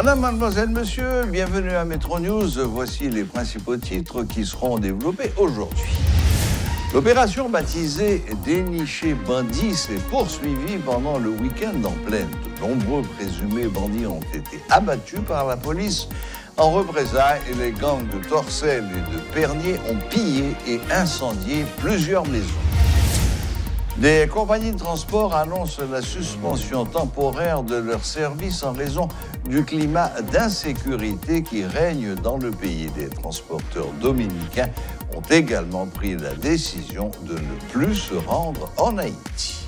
Madame, mademoiselle, monsieur, bienvenue à Metro News. Voici les principaux titres qui seront développés aujourd'hui. L'opération baptisée Dénicher bandits s'est poursuivie pendant le week-end en plaine. De nombreux présumés bandits ont été abattus par la police. En représailles, les gangs de Torcelles et de Pernier ont pillé et incendié plusieurs maisons. Des compagnies de transport annoncent la suspension temporaire de leurs services en raison du climat d'insécurité qui règne dans le pays. Des transporteurs dominicains ont également pris la décision de ne plus se rendre en Haïti.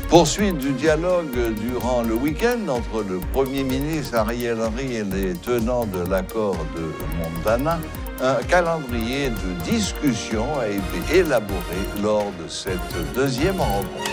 Poursuite du dialogue durant le week-end entre le Premier ministre Ariel Henry et les tenants de l'accord de Montana. Un calendrier de discussion a été élaboré lors de cette deuxième rencontre.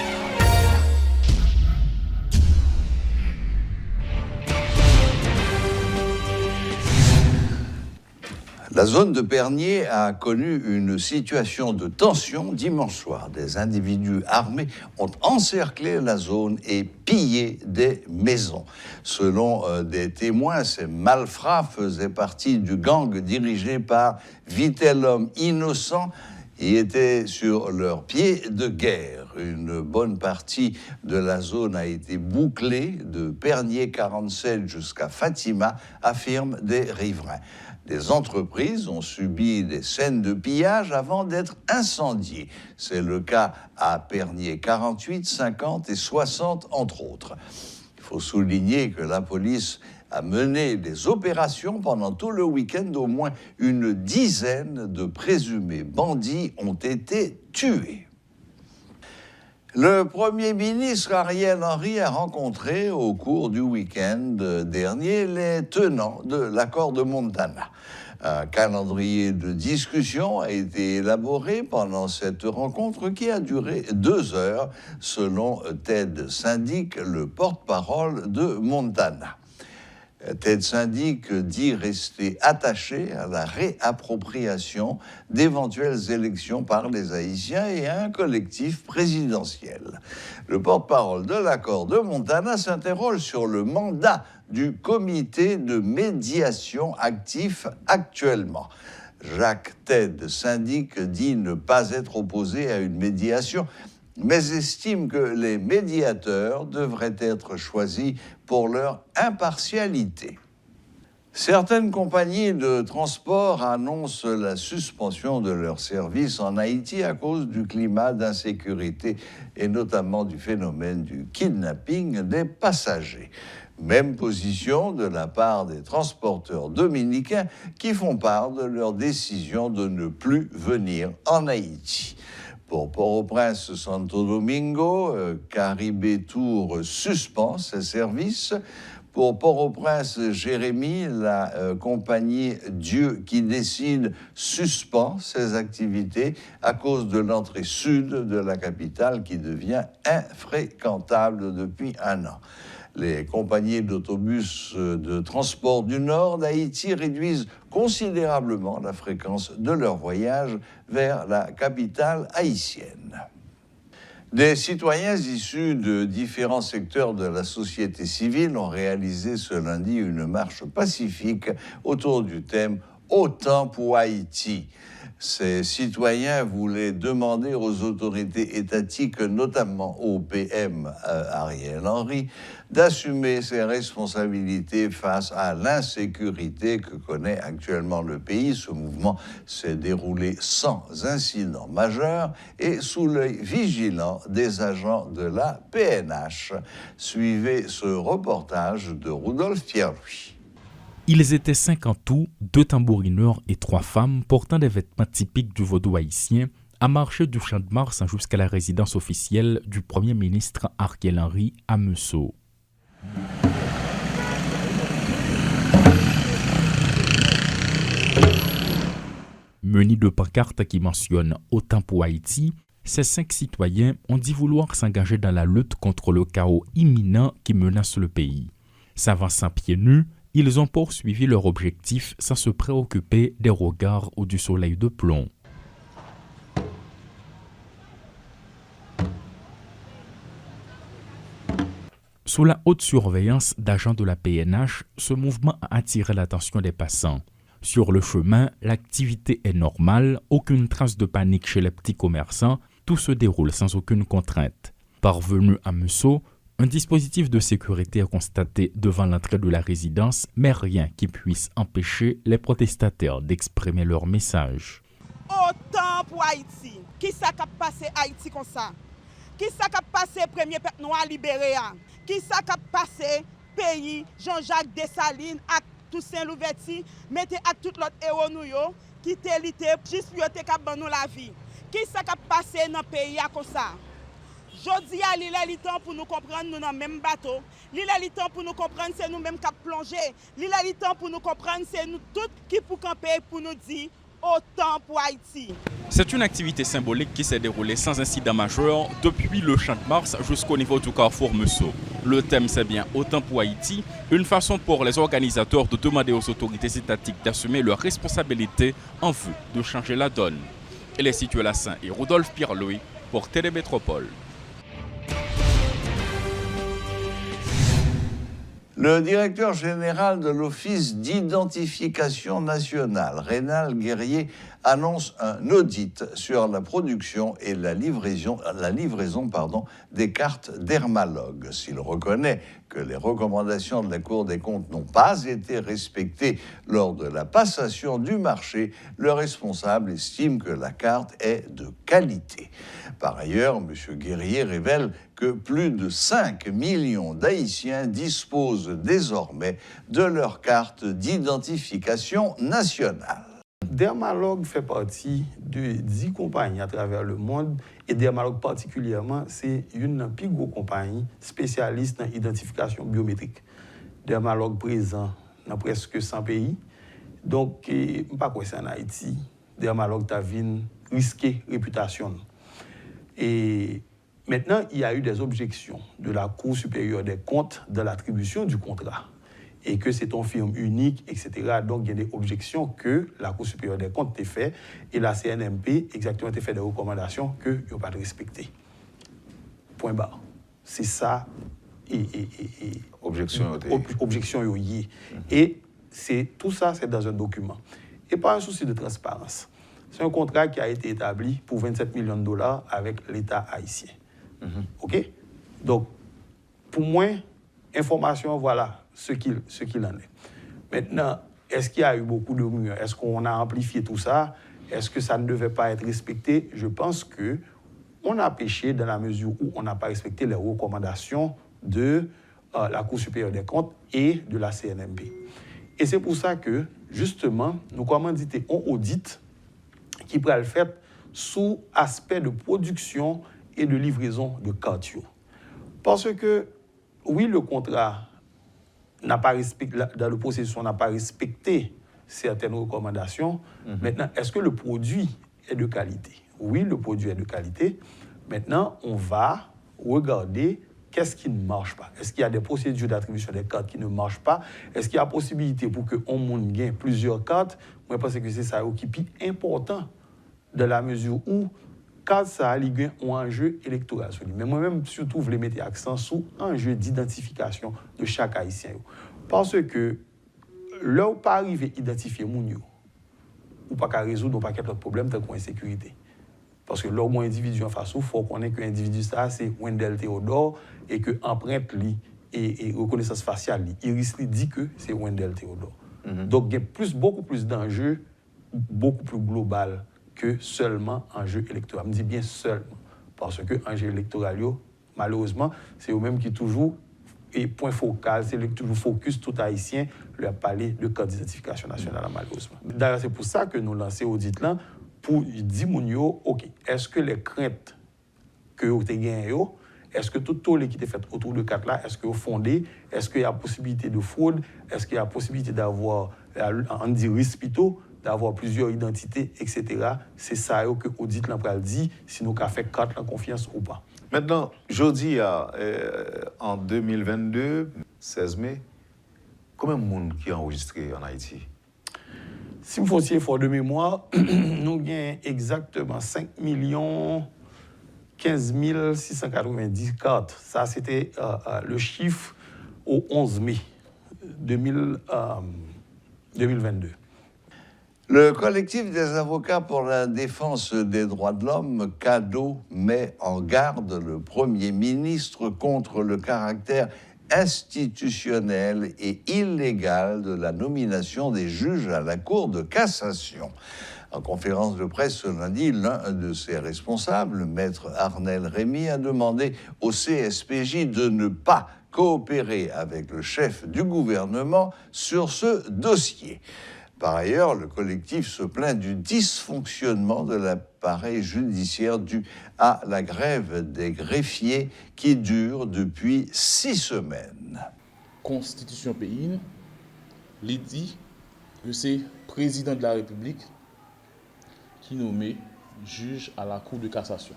La zone de Pernier a connu une situation de tension dimanche soir. Des individus armés ont encerclé la zone et pillé des maisons. Selon des témoins, ces malfrats faisaient partie du gang dirigé par Vitellum Innocent et étaient sur leur pied de guerre. Une bonne partie de la zone a été bouclée de Pernier 47 jusqu'à Fatima, affirment des riverains. Des entreprises ont subi des scènes de pillage avant d'être incendiées. C'est le cas à Pernier 48, 50 et 60, entre autres. Il faut souligner que la police a mené des opérations pendant tout le week-end. Au moins une dizaine de présumés bandits ont été tués. Le Premier ministre Ariel Henry a rencontré au cours du week-end dernier les tenants de l'accord de Montana. Un calendrier de discussion a été élaboré pendant cette rencontre qui a duré 2 heures, selon Ted Syndic, le porte-parole de Montana. Ted Syndic dit rester attaché à la réappropriation d'éventuelles élections par les Haïtiens et à un collectif présidentiel. Le porte-parole de l'accord de Montana s'interroge sur le mandat du comité de médiation actif actuellement. Jacques Ted Syndic dit ne pas être opposé à une médiation, mais estime que les médiateurs devraient être choisis pour leur impartialité. Certaines compagnies de transport annoncent la suspension de leurs services en Haïti à cause du climat d'insécurité et notamment du phénomène du kidnapping des passagers. Même position de la part des transporteurs dominicains qui font part de leur décision de ne plus venir en Haïti. Pour Port-au-Prince, Santo Domingo, Caribé Tour suspend ses services. Pour Port-au-Prince, Jérémie, la compagnie Dieu qui décide suspend ses activités à cause de l'entrée sud de la capitale qui devient infréquentable depuis 1 an. Les compagnies d'autobus de transport du nord d'Haïti réduisent considérablement la fréquence de leurs voyages vers la capitale haïtienne. Des citoyens issus de différents secteurs de la société civile ont réalisé ce lundi une marche pacifique autour du thème « Autant pour Haïti ». Ces citoyens voulaient demander aux autorités étatiques, notamment au PM Ariel Henry, d'assumer ses responsabilités face à l'insécurité que connaît actuellement le pays. Ce mouvement s'est déroulé sans incident majeur et sous l'œil vigilant des agents de la PNH. Suivez ce reportage de Rudolph Pierre-Louis. Ils étaient 5 en tout, 2 tambourineurs et 3 femmes portant des vêtements typiques du vaudou haïtien à marcher du Champ de Mars jusqu'à la résidence officielle du Premier ministre Ariel Henry à Meusseau. Munis de pancartes qui mentionnent « Autant pour Haïti », ces 5 citoyens ont dit vouloir s'engager dans la lutte contre le chaos imminent qui menace le pays. S'avançant pieds nus, ils ont poursuivi leur objectif sans se préoccuper des regards ou du soleil de plomb. Sous la haute surveillance d'agents de la PNH, ce mouvement a attiré l'attention des passants. Sur le chemin, l'activité est normale, aucune trace de panique chez les petits commerçants, tout se déroule sans aucune contrainte. Parvenu à Meusseau, un dispositif de sécurité est constaté devant l'entrée de la résidence, mais rien qui puisse empêcher les protestataires d'exprimer leur message. Autant pour Haïti, qui ça qui a passé Haïti comme ça? Qui ça qui a passé premier peuple noir libéré? Qui ça qui a passé pays Jean-Jacques Dessalines à Toussaint Louverture, mettez à tout l'autre héros nous yo, qui te lité juste pour te cap nous la vie. Qui ça qui a passé dans le pays comme ça? Jodi a li le temps pour nous comprendre nous dans même bateau. Li le temps pour nous comprendre c'est nous même qui plongé. Li le temps pour nous comprendre c'est nous tous qui pour camper pour nous dire autant pour Haïti. C'est une activité symbolique qui s'est déroulée sans incident majeur depuis le Champ de Mars jusqu'au niveau du carrefour Meusseau. Le thème c'est bien autant pour Haïti, une façon pour les organisateurs de demander aux autorités étatiques d'assumer leurs responsabilités en vue de changer la donne. Elle est située à Saint et Rodolphe Pierre-Louis pour Télémétropole. Le directeur général de l'Office d'identification nationale, Rénal Guerrier, annonce un audit sur la production et la livraison des cartes dermalogues. S'il reconnaît que les recommandations de la Cour des comptes n'ont pas été respectées lors de la passation du marché, le responsable estime que la carte est de qualité. Par ailleurs, M. Guerrier révèle que plus de 5 millions d'Haïtiens disposent désormais de leur carte d'identification nationale. Dermalog fait partie de 10 compagnies à travers le monde et Dermalog particulièrement, c'est une des plus grosses compagnies spécialistes dans l'identification biométrique. Dermalog présent dans presque 100 pays. Donc, je ne sais pas quoi c'est en Haïti. Dermalog a risqué réputation. Et maintenant, il y a eu des objections de la Cour supérieure des comptes dans l'attribution du contrat. Et que c'est une firme unique, etc. Donc, il y a des objections que la Cour supérieure des comptes a fait et la CNMP exactement a fait des recommandations que n'ont pas respectées. Point barre. C'est ça. Objection. Et tout ça, c'est dans un document. Et pas un souci de transparence. C'est un contrat qui a été établi pour 27 millions de dollars avec l'État haïtien. OK? Donc, pour moi, information, voilà ce qu'il en est. Maintenant, est-ce qu'il y a eu beaucoup de rumeurs? Est-ce qu'on a amplifié tout ça? Est-ce que ça ne devait pas être respecté? Je pense qu'on a péché dans la mesure où on n'a pas respecté les recommandations de la Cour supérieure des comptes et de la CNMP. Et c'est pour ça que, justement, nous commanditons un audit qui pourrait le faire sous aspect de production et de livraison de cartes. Parce que, oui, le contrat n'a pas respecté, dans le processus, on n'a pas respecté certaines recommandations. Maintenant, est-ce que le produit est de qualité? Oui, le produit est de qualité. Maintenant, on va regarder qu'est-ce qui ne marche pas. Est-ce qu'il y a des procédures d'attribution des cartes qui ne marchent pas? Est-ce qu'il y a possibilité pour qu'on gagne plusieurs cartes? Moi, je pense que c'est ça qui est important dans la mesure où carte ça a un enjeu électoral. Mais moi-même, surtout, je voulais mettre l'accent sur l'enjeu d'identification de chaque Haïtien. Parce que là où pas arriver à identifier moun yo, ou pas qu'à résoudre un paquet d'autres problèmes tels que l'insécurité. Parce que là où un individu en face, il faut qu'on ait qu'un individu, ça, c'est Wendell Théodore, et que empreinte li et reconnaissance faciale, Iris li dit que c'est Wendell Théodore. Donc, il y a beaucoup plus d'enjeux, beaucoup plus global que seulement enjeu électoral. Je dis bien seulement, parce que enjeu électoral, malheureusement, c'est eux-mêmes qui toujours, et point focal, c'est toujours focus tout haïtien, lui a parlé de carte d'identification nationale, malheureusement. D'ailleurs, c'est pour ça que nous lançons l'audit là, pour dire OK, est-ce que les craintes que vous avez gagnées, est-ce que tout le qui est fait autour de carte là, est-ce que vous fondez, est-ce qu'il y a possibilité de fraude, est-ce qu'il y a possibilité d'avoir, on dit risque d'avoir plusieurs identités, etc. C'est ça que l'audit là dit, si nous avons fait carte en confiance ou pas. Maintenant, jeudi, en 2022, 16 mai, combien de monde qui a enregistré en Haïti? Si vous faisiez effort de mémoire, nous avons exactement 5 millions 15 690 cartes. Ça, c'était le chiffre au 11 mai 2022. Le collectif des avocats pour la défense des droits de l'homme, CADO, met en garde le Premier ministre contre le caractère institutionnel et illégal de la nomination des juges à la Cour de cassation. En conférence de presse ce lundi, l'un de ses responsables, maître Arnel Rémy, a demandé au CSPJ de ne pas coopérer avec le chef du gouvernement sur ce dossier. Par ailleurs, le collectif se plaint du dysfonctionnement de l'appareil judiciaire dû à la grève des greffiers qui dure depuis 6 semaines. Constitution pays, il dit que c'est le président de la République qui nomme juge à la Cour de cassation.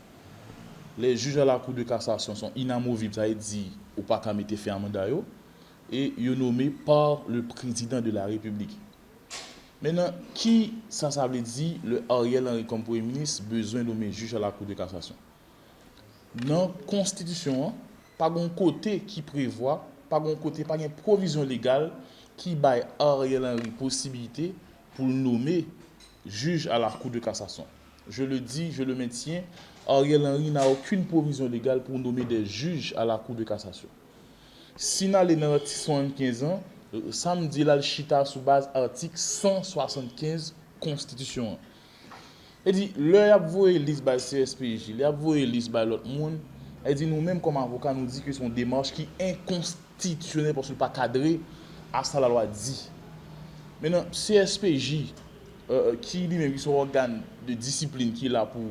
Les juges à la Cour de cassation sont inamovibles, ça veut dire ou pas qu'à mettre fin à mandat, et ils sont nommés par le président de la République. Maintenant, qui ça veut dire le Ariel Henry comme Premier ministre besoin de nommer juge à la Cour de cassation? Dans la Constitution, pas un côté qui prévoit, pas un côté, pas une provision légale qui baille Ariel Henry possibilité pour nommer juge à la Cour de cassation. Je le dis, je le maintiens, Ariel Henry n'a aucune provision légale pour nommer des juges à la Cour de cassation. Si nous allons dans l'article 75 ans, samedi, là, le chita sous base article 175 Constitution. Il dit, l'heure a voué liste par CSPJ, l'heure a voué liste par l'autre monde. Il dit, nous-mêmes, comme avocats, nous dit que c'est une démarche qui est inconstitutionnelle parce que ce n'est pas cadré à ce que la loi dit. Maintenant, CSPJ, qui lui-même, son organe de discipline qui est là pour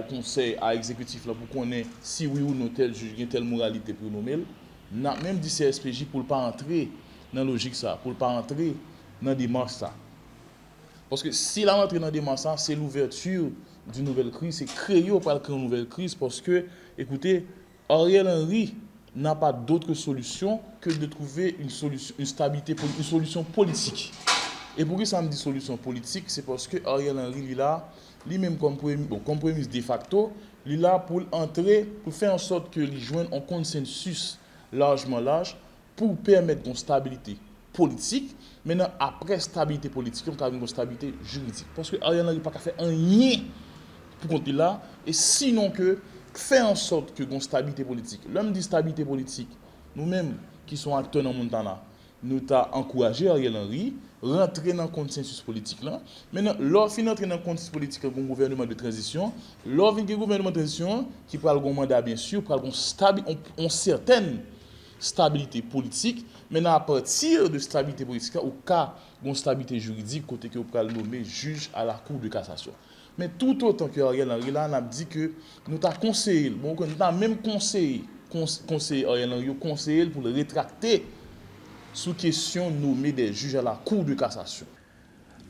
conseil à l'exécutif là pour connaître si oui ou non tel juge a telle moralité pour nommer, n'a même dit CSPJ pour ne pas entrer dans la logique ça, pour ne pas entrer dans la démarche ça. Parce que si la rentrée dans la démarche ça, c'est l'ouverture d'une nouvelle crise, c'est créer ou pas créer une nouvelle crise parce que, écoutez, Ariel Henry n'a pas d'autre solution que de trouver une solution, une stabilité, une solution politique. Et pourquoi ça me dit solution politique, c'est parce que Ariel Henry, il est là, lui-même comme Premier ministre de facto, il est là pour entrer, pour faire en sorte que les joignent un consensus largement large pour permettre une stabilité politique. Maintenant, après stabilité politique, on a une stabilité juridique. Parce que Ariel Henry n'a pas fait rien pour compter là, et sinon que faire en sorte que une stabilité politique. L'homme dit stabilité politique, nous-mêmes qui sommes acteurs dans le Montana, nous avons encouragé Ariel Henry rentrer dans le consensus politique là. Maintenant, lorsqu'il entre dans le consensus politique avec un gouvernement de transition, lorsqu'il y a un gouvernement de transition qui prend un mandat bien sûr, prend une certaine stabilité politique, maintenant à partir de stabilité politique, au cas d'une stabilité juridique, côté que vous pouvez nommer juge à la Cour de cassation. Mais tout autant que Ariel Henry là, on a dit que nous avons conseillé, bon, nous avons même conseillé Ariel Henry, conseillé pour le rétracter sous question nommer des juges à la Cour de cassation.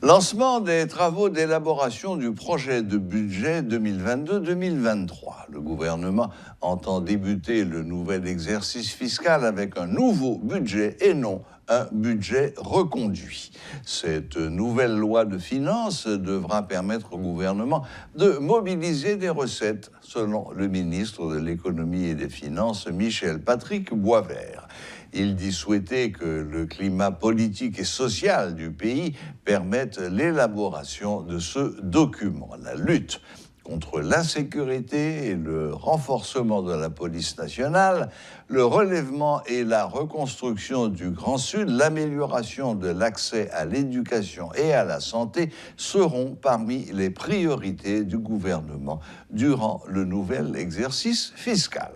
Lancement des travaux d'élaboration du projet de budget 2022-2023. Le gouvernement entend débuter le nouvel exercice fiscal avec un nouveau budget et non un budget reconduit. Cette nouvelle loi de finances devra permettre au gouvernement de mobiliser des recettes, selon le ministre de l'Économie et des Finances, Michel-Patrick Boisvert. Il dit souhaiter que le climat politique et social du pays permette l'élaboration de ce document. La lutte contre l'insécurité et le renforcement de la police nationale, le relèvement et la reconstruction du Grand Sud, l'amélioration de l'accès à l'éducation et à la santé seront parmi les priorités du gouvernement durant le nouvel exercice fiscal.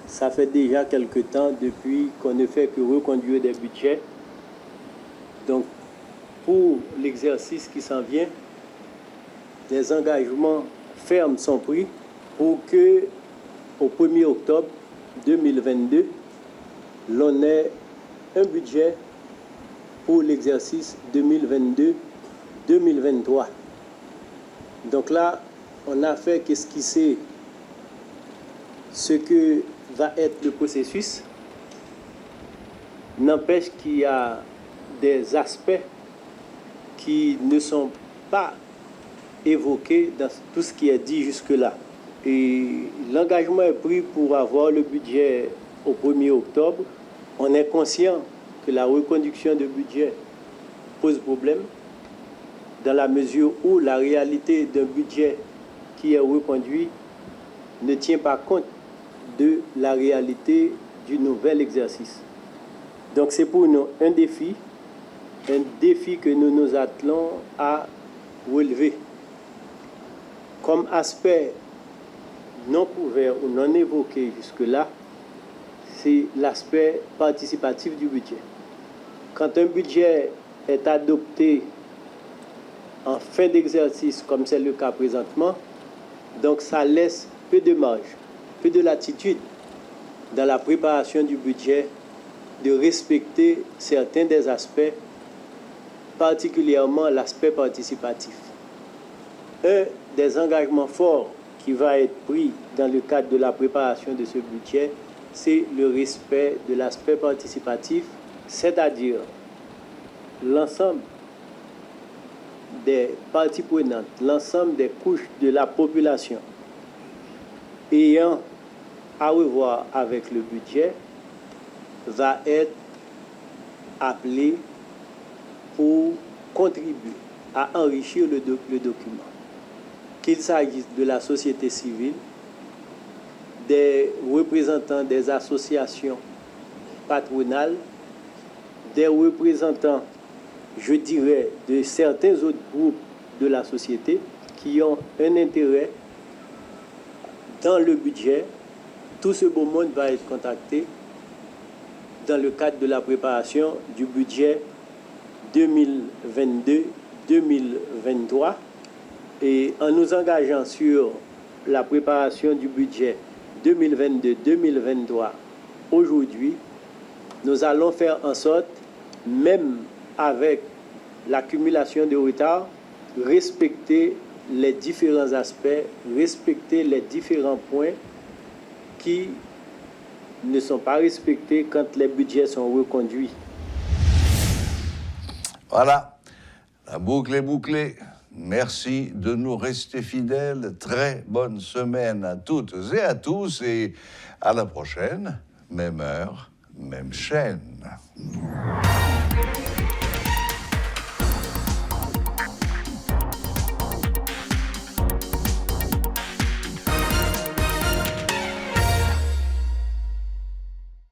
Ça fait déjà quelque temps depuis qu'on ne fait que reconduire des budgets. Donc, pour l'exercice qui s'en vient, des engagements fermes sont pris pour que, au 1er octobre 2022, l'on ait un budget pour l'exercice 2022-2023. Donc là, on a fait esquisser ce que va être le processus. N'empêche qu'il y a des aspects qui ne sont pas évoqués dans tout ce qui est dit jusque-là. Et l'engagement est pris pour avoir le budget au 1er octobre. On est conscient que la reconduction de budget pose problème dans la mesure où la réalité d'un budget qui est reconduit ne tient pas compte de la réalité du nouvel exercice. Donc c'est pour nous un défi que nous nous attelons à relever. Comme aspect non couvert ou non évoqué jusque-là, c'est l'aspect participatif du budget. Quand un budget est adopté en fin d'exercice, comme c'est le cas présentement, donc ça laisse peu de marge, peu de latitude dans la préparation du budget de respecter certains des aspects, particulièrement l'aspect participatif. Un des engagements forts qui va être pris dans le cadre de la préparation de ce budget, c'est le respect de l'aspect participatif, c'est-à-dire l'ensemble des parties prenantes, l'ensemble des couches de la population ayant à revoir avec le budget va être appelé pour contribuer à enrichir le document. Qu'il s'agisse de la société civile, des représentants des associations patronales, des représentants, je dirais, de certains autres groupes de la société qui ont un intérêt dans le budget. Tout ce beau monde va être contacté dans le cadre de la préparation du budget 2022-2023 et en nous engageant sur la préparation du budget 2022-2023 aujourd'hui, nous allons faire en sorte, même avec l'accumulation de retard, respecter les différents aspects, respecter les différents points qui ne sont pas respectés quand les budgets sont reconduits. Voilà, la boucle est bouclée. Merci de nous rester fidèles. Très bonne semaine à toutes et à tous et à la prochaine, même heure, même chaîne.